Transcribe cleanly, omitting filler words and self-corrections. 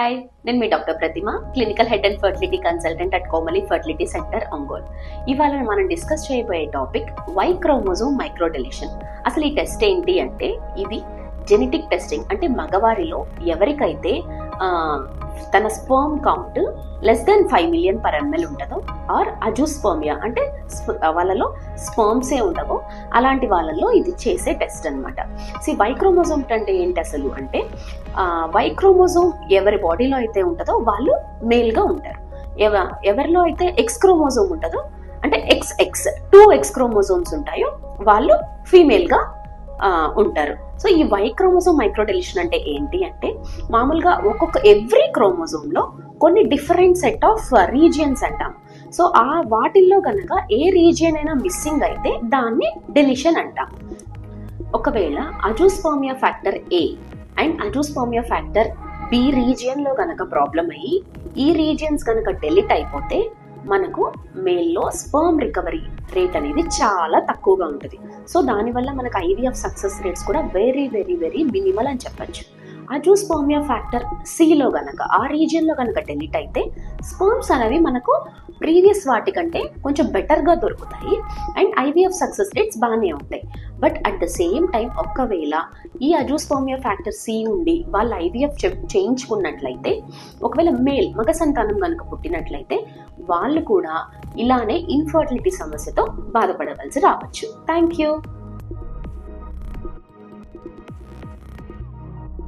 Hi, నేను మీ doctor Pratima, clinical head and fertility consultant at Komali fertility centre, Ongole. ఇవాళ మనం డిస్కస్ చేయబోయే టాపిక్ వై క్రోమోజోమ్ మైక్రోడెలిషన్. అసలు ఈ టెస్ట్ ఏంటి అంటే, ఇది జెనెటిక్ టెస్టింగ్. అంటే మగవారిలో ఎవరికైతే తన sperm count less than 5 million per ML ఉంటుందో, ఆర్ అజూస్పర్మియా అంటే వాళ్ళలో స్పర్మ్సే ఉండవో, అలాంటి వాళ్ళలో ఇది చేసే టెస్ట్ అనమాట. వై క్రోమోజోమ్ అంటే ఏంటి అసలు అంటే, వై క్రోమోజోమ్ ఎవరి బాడీలో అయితే ఉంటుందో వాళ్ళు మేల్గా ఉంటారు. ఎవరిలో అయితే ఎక్స్ క్రోమోజోమ్ ఉంటుందో, అంటే టూ ఎక్స్ క్రోమోజోమ్స్ ఉంటాయో వాళ్ళు ఫీమేల్గా ఉంటారు. సో ఈ వై క్రోమోజోమ్ మైక్రోడెలిషన్ అంటే ఏంటి అంటే, మామూలుగా ఎవ్రీ క్రోమోజోమ్లో కొన్ని డిఫరెంట్ సెట్ ఆఫ్ రీజియన్స్ అంటాం. సో వాటిల్లో కనుక ఏ రీజియన్ అయినా మిస్సింగ్ అయితే దాన్ని డెలిషన్ అంటాం. ఒకవేళ azoospermia factor A and azoospermia factor B రీజియన్లో కనుక ప్రాబ్లం అయ్యి ఈ రీజియన్స్ కనుక డెలిట్ అయిపోతే మనకు మేల్లో స్పర్మ్ రికవరీ రేట్ అనేది చాలా తక్కువగా ఉంటుంది. సో దానివల్ల మనకు ఐవీఎఫ్ సక్సెస్ రేట్స్ కూడా వెరీ వెరీ వెరీ మినిమల్ అని చెప్పచ్చు. అజూస్పర్మియా ఫ్యాక్టర్ సిలో కనుక ఆ రీజియన్లో కనుక డెలిట్ అయితే స్పర్మ్స్ అనేవి మనకు ప్రీవియస్ వాటి కంటే కొంచెం బెటర్గా దొరుకుతాయి అండ్ ఐవీఎఫ్ సక్సెస్ రేట్స్ బాగానే ఉంటాయి. But at the same time ఒకవేళ ఈ అజూస్పర్మియా ఫ్యాక్టర్ సి ఉండి వాళ్ళు ఐవీఎఫ్ చేయించుకున్నట్లయితే, ఒకవేళ మగ సంతానం కనుక పుట్టినట్లయితే వాళ్ళు కూడా ఇలానే ఇన్ఫర్టిలిటీ సమస్యతో బాధపడవలసి రావచ్చు. Thank you.